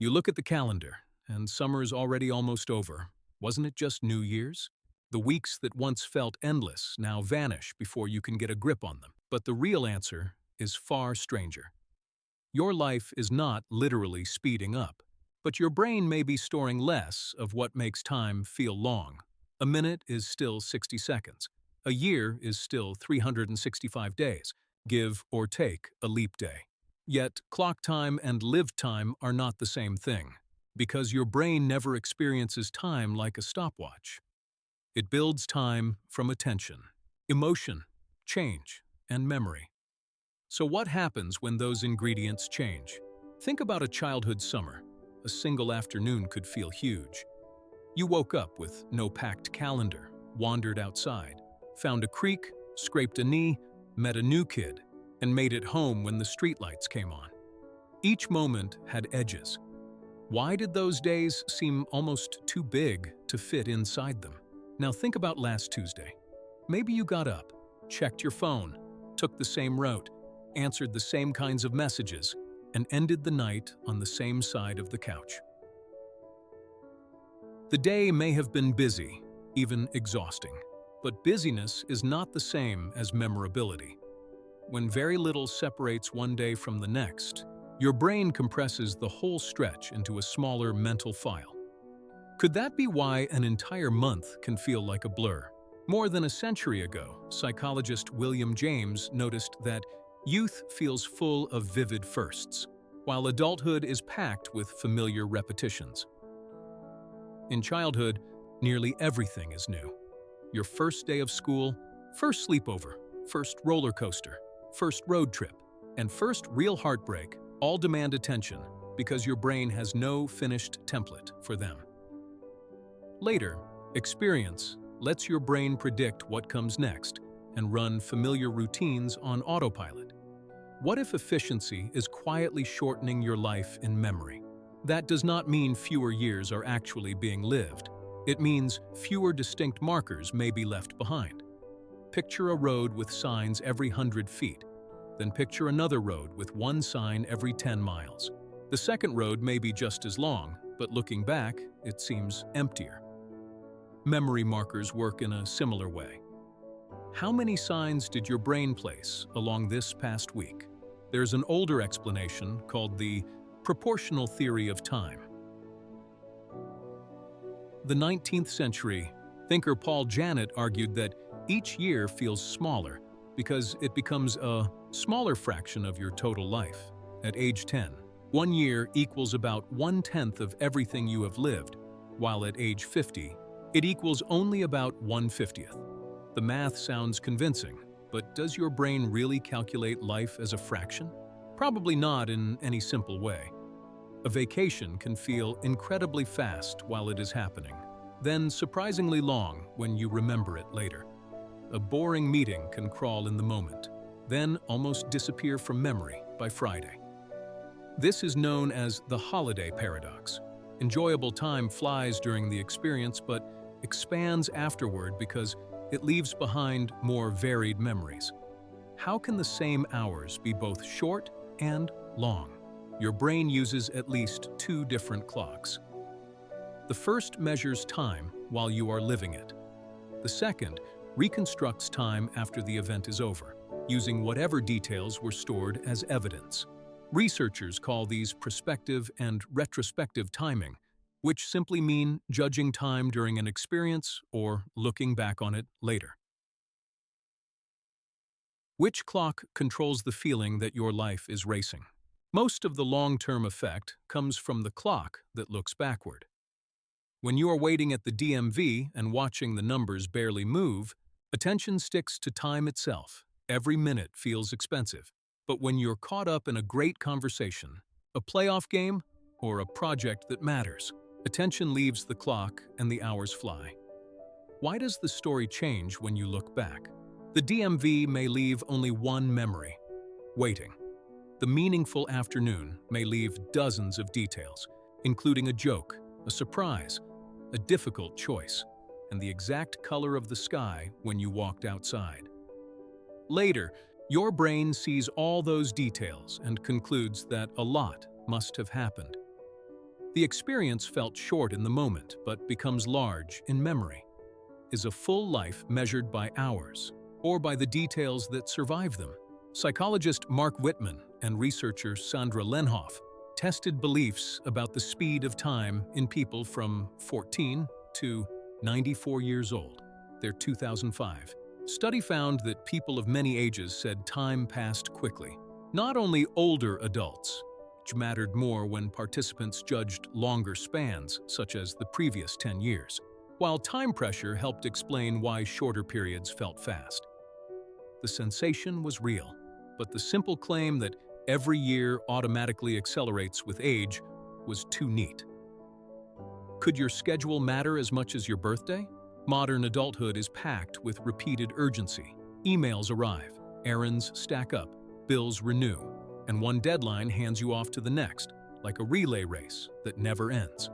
You look at the calendar, and summer's already almost over. Wasn't it just New Year's? The weeks that once felt endless now vanish before you can get a grip on them. But the real answer is far stranger. Your life is not literally speeding up, but your brain may be storing less of what makes time feel long. A minute is still 60 seconds. A year is still 365 days. Give or take a leap day. Yet, clock time and lived time are not the same thing, because your brain never experiences time like a stopwatch. It builds time from attention, emotion, change, and memory. So what happens when those ingredients change? Think about a childhood summer. A single afternoon could feel huge. You woke up with no packed calendar, wandered outside, found a creek, scraped a knee, met a new kid, and made it home when the streetlights came on. Each moment had edges. Why did those days seem almost too big to fit inside them? Now think about last Tuesday. Maybe you got up, checked your phone, took the same route, answered the same kinds of messages, and ended the night on the same side of the couch. The day may have been busy, even exhausting, but busyness is not the same as memorability. When very little separates one day from the next, your brain compresses the whole stretch into a smaller mental file. Could that be why an entire month can feel like a blur? More than a century ago, psychologist William James noticed that youth feels full of vivid firsts, while adulthood is packed with familiar repetitions. In childhood, nearly everything is new. Your first day of school, first sleepover, first roller coaster, first road trip, and first real heartbreak all demand attention because your brain has no finished template for them. Later, experience lets your brain predict what comes next and run familiar routines on autopilot. What if efficiency is quietly shortening your life in memory? That does not mean fewer years are actually being lived. It means fewer distinct markers may be left behind. Picture a road with signs every 100 feet. Then picture another road with one sign every 10 miles. The second road may be just as long, but looking back, it seems emptier. Memory markers work in a similar way. How many signs did your brain place along this past week? There's an older explanation called the proportional theory of time. The 19th century thinker Paul Janet argued that each year feels smaller because it becomes a smaller fraction of your total life. At age 10, 1 year equals about 1/10 of everything you have lived, while at age 50, it equals only about 1/50th. The math sounds convincing, but does your brain really calculate life as a fraction? Probably not in any simple way. A vacation can feel incredibly fast while it is happening, then surprisingly long when you remember it later. A boring meeting can crawl in the moment, then almost disappear from memory by Friday. This is known as the holiday paradox. Enjoyable time flies during the experience but expands afterward because it leaves behind more varied memories. How can the same hours be both short and long? Your brain uses at least two different clocks. The first measures time while you are living it. The second reconstructs time after the event is over, using whatever details were stored as evidence. Researchers call these prospective and retrospective timing, which simply mean judging time during an experience or looking back on it later. Which clock controls the feeling that your life is racing? Most of the long-term effect comes from the clock that looks backward. When you are waiting at the DMV and watching the numbers barely move, attention sticks to time itself. Every minute feels expensive. But when you're caught up in a great conversation, a playoff game, or a project that matters, attention leaves the clock and the hours fly. Why does the story change when you look back? The DMV may leave only one memory: waiting. The meaningful afternoon may leave dozens of details, including a joke, a surprise, a difficult choice, and the exact color of the sky when you walked outside. Later, your brain sees all those details and concludes that a lot must have happened. The experience felt short in the moment, but becomes large in memory. Is a full life measured by hours, or by the details that survive them? Psychologist Mark Whitman and researcher Sandra Lenhoff tested beliefs about the speed of time in people from 14 to 94 years old. Their 2005 study found that people of many ages said time passed quickly. Not only older adults, which mattered more when participants judged longer spans, such as the previous 10 years, while time pressure helped explain why shorter periods felt fast. The sensation was real, but the simple claim that every year automatically accelerates with age was too neat. Could your schedule matter as much as your birthday? Modern adulthood is packed with repeated urgency. Emails arrive, errands stack up, bills renew, and one deadline hands you off to the next, like a relay race that never ends.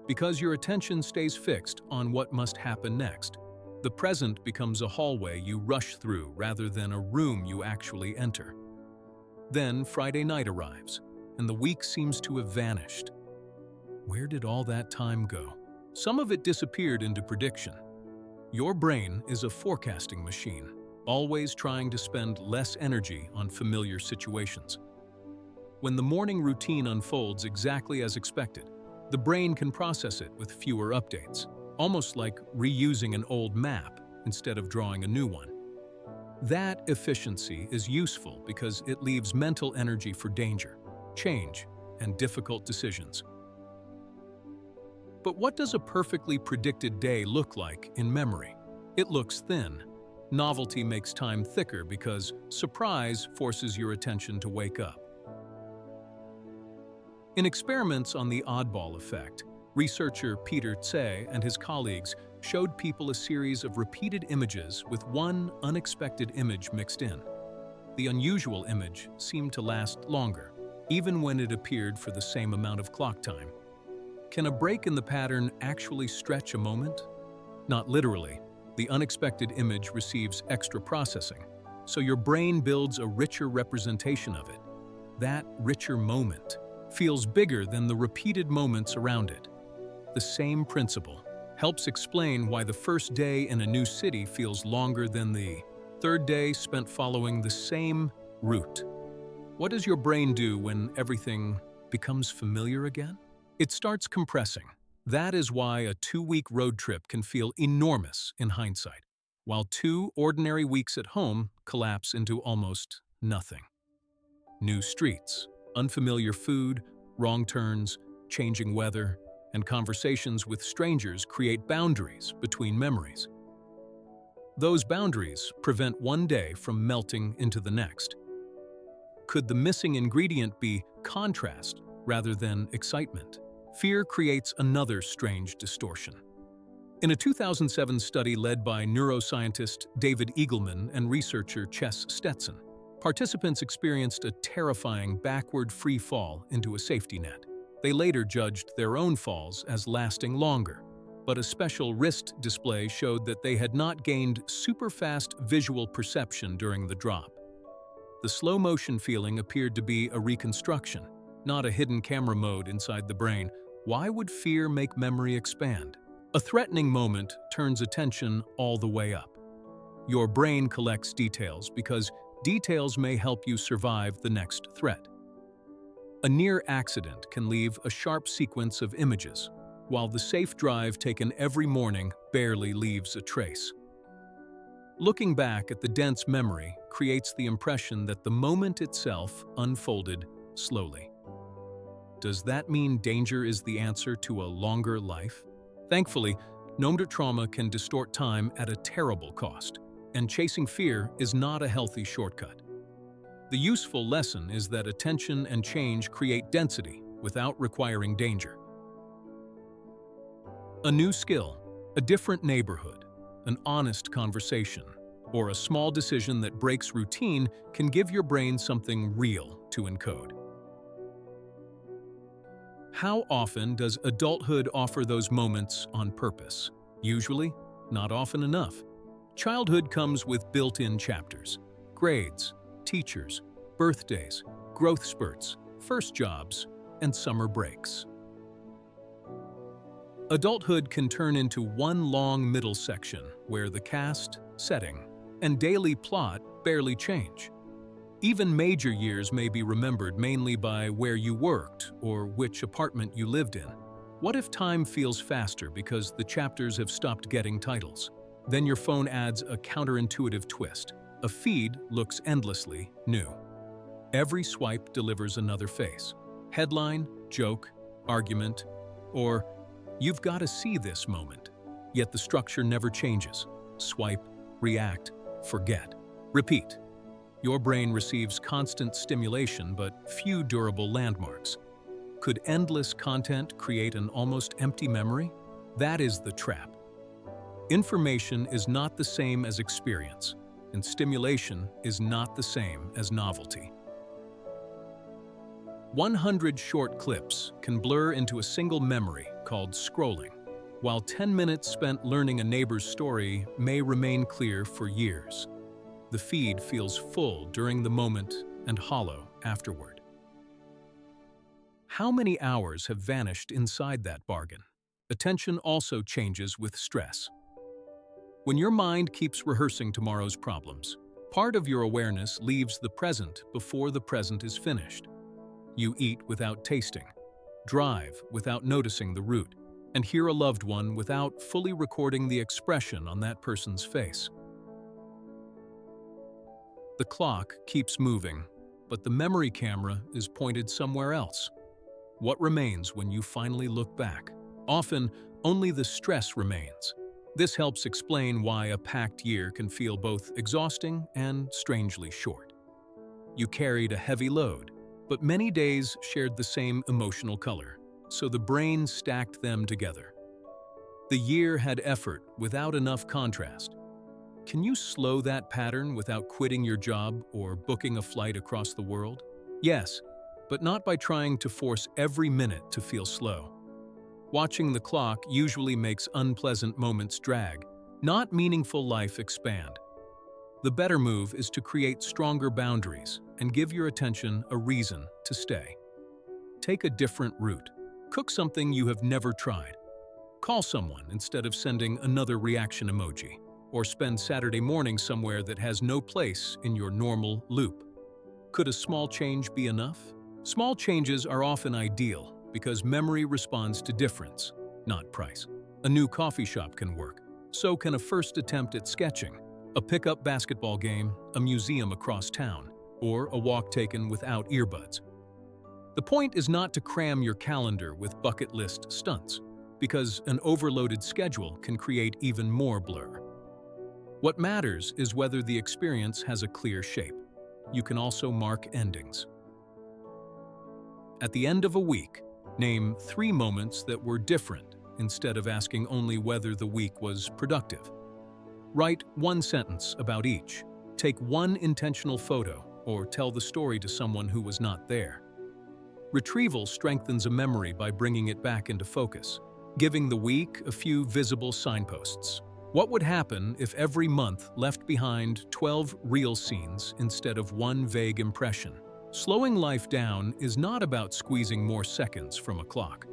Because your attention stays fixed on what must happen next, the present becomes a hallway you rush through rather than a room you actually enter. Then Friday night arrives, and the week seems to have vanished. Where did all that time go? Some of it disappeared into prediction. Your brain is a forecasting machine, always trying to spend less energy on familiar situations. When the morning routine unfolds exactly as expected, the brain can process it with fewer updates, almost like reusing an old map instead of drawing a new one. That efficiency is useful because it leaves mental energy for danger, change, and difficult decisions. But what does a perfectly predicted day look like in memory? It looks thin. Novelty makes time thicker because surprise forces your attention to wake up. In experiments on the Oddball Effect, researcher Peter Tse and his colleagues showed people a series of repeated images with one unexpected image mixed in. The unusual image seemed to last longer, even when it appeared for the same amount of clock time. Can a break in the pattern actually stretch a moment? Not literally. The unexpected image receives extra processing, so your brain builds a richer representation of it. That richer moment feels bigger than the repeated moments around it. The same principle helps explain why the first day in a new city feels longer than the third day spent following the same route. What does your brain do when everything becomes familiar again? It starts compressing. That is why a 2-week road trip can feel enormous in hindsight, while 2 ordinary weeks at home collapse into almost nothing. New streets, unfamiliar food, wrong turns, changing weather, and conversations with strangers create boundaries between memories. Those boundaries prevent one day from melting into the next. Could the missing ingredient be contrast rather than excitement? Fear creates another strange distortion. In a 2007 study led by neuroscientist David Eagleman and researcher Chess Stetson, participants experienced a terrifying backward free fall into a safety net. They later judged their own falls as lasting longer, but a special wrist display showed that they had not gained super-fast visual perception during the drop. The slow-motion feeling appeared to be a reconstruction, not a hidden camera mode inside the brain. Why would fear make memory expand? A threatening moment turns attention all the way up. Your brain collects details because details may help you survive the next threat. A near accident can leave a sharp sequence of images, while the safe drive taken every morning barely leaves a trace. Looking back at the dense memory creates the impression that the moment itself unfolded slowly. Does that mean danger is the answer to a longer life? Thankfully, nomad trauma can distort time at a terrible cost, and chasing fear is not a healthy shortcut. The useful lesson is that attention and change create density without requiring danger. A new skill, a different neighborhood, an honest conversation, or a small decision that breaks routine can give your brain something real to encode. How often does adulthood offer those moments on purpose? Usually, not often enough. Childhood comes with built-in chapters: grades, teachers, birthdays, growth spurts, first jobs, and summer breaks. Adulthood can turn into one long middle section where the cast, setting, and daily plot barely change. Even major years may be remembered mainly by where you worked or which apartment you lived in. What if time feels faster because the chapters have stopped getting titles? Then your phone adds a counterintuitive twist. A feed looks endlessly new. Every swipe delivers another face. Headline, joke, argument, or "you've got to see this" moment. Yet the structure never changes. Swipe, react, forget, repeat. Your brain receives constant stimulation but few durable landmarks. Could endless content create an almost empty memory? That is the trap. Information is not the same as experience, and stimulation is not the same as novelty. 100 short clips can blur into a single memory called scrolling, while 10 minutes spent learning a neighbor's story may remain clear for years. The feed feels full during the moment and hollow afterward. How many hours have vanished inside that bargain? Attention also changes with stress. When your mind keeps rehearsing tomorrow's problems, part of your awareness leaves the present before the present is finished. You eat without tasting, drive without noticing the route, and hear a loved one without fully recording the expression on that person's face. The clock keeps moving, but the memory camera is pointed somewhere else. What remains when you finally look back? Often, only the stress remains. This helps explain why a packed year can feel both exhausting and strangely short. You carried a heavy load, but many days shared the same emotional color, so the brain stacked them together. The year had effort without enough contrast. Can you slow that pattern without quitting your job or booking a flight across the world? Yes, but not by trying to force every minute to feel slow. Watching the clock usually makes unpleasant moments drag, not meaningful life expand. The better move is to create stronger boundaries and give your attention a reason to stay. Take a different route. Cook something you have never tried. Call someone instead of sending another reaction emoji. Or spend Saturday morning somewhere that has no place in your normal loop. Could a small change be enough? Small changes are often ideal because memory responds to difference, not price. A new coffee shop can work. So can a first attempt at sketching, a pickup basketball game, a museum across town, or a walk taken without earbuds. The point is not to cram your calendar with bucket list stunts, because an overloaded schedule can create even more blur. What matters is whether the experience has a clear shape. You can also mark endings. At the end of a week, name 3 moments that were different instead of asking only whether the week was productive. Write 1 sentence about each. Take 1 intentional photo or tell the story to someone who was not there. Retrieval strengthens a memory by bringing it back into focus, giving the week a few visible signposts. What would happen if every month left behind 12 real scenes instead of 1 vague impression? Slowing life down is not about squeezing more seconds from a clock.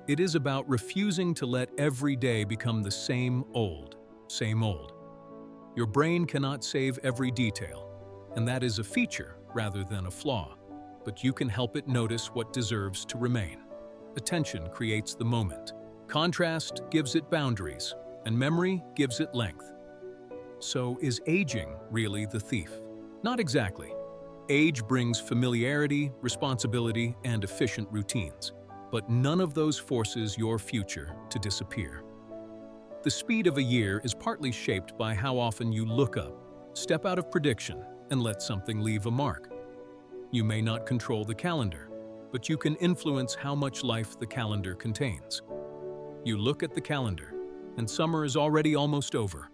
It is about refusing to let every day become the same old. Your brain cannot save every detail, and that is a feature rather than a flaw, but you can help it notice what deserves to remain. Attention creates the moment. Contrast gives it boundaries, and memory gives it length. So is aging really the thief? Not exactly. Age brings familiarity, responsibility, and efficient routines, but none of those forces your future to disappear. The speed of a year is partly shaped by how often you look up, step out of prediction, and let something leave a mark. You may not control the calendar, but you can influence how much life the calendar contains. You look at the calendar, and summer is already almost over,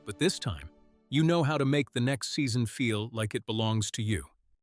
but this time, you know how to make the next season feel like it belongs to you.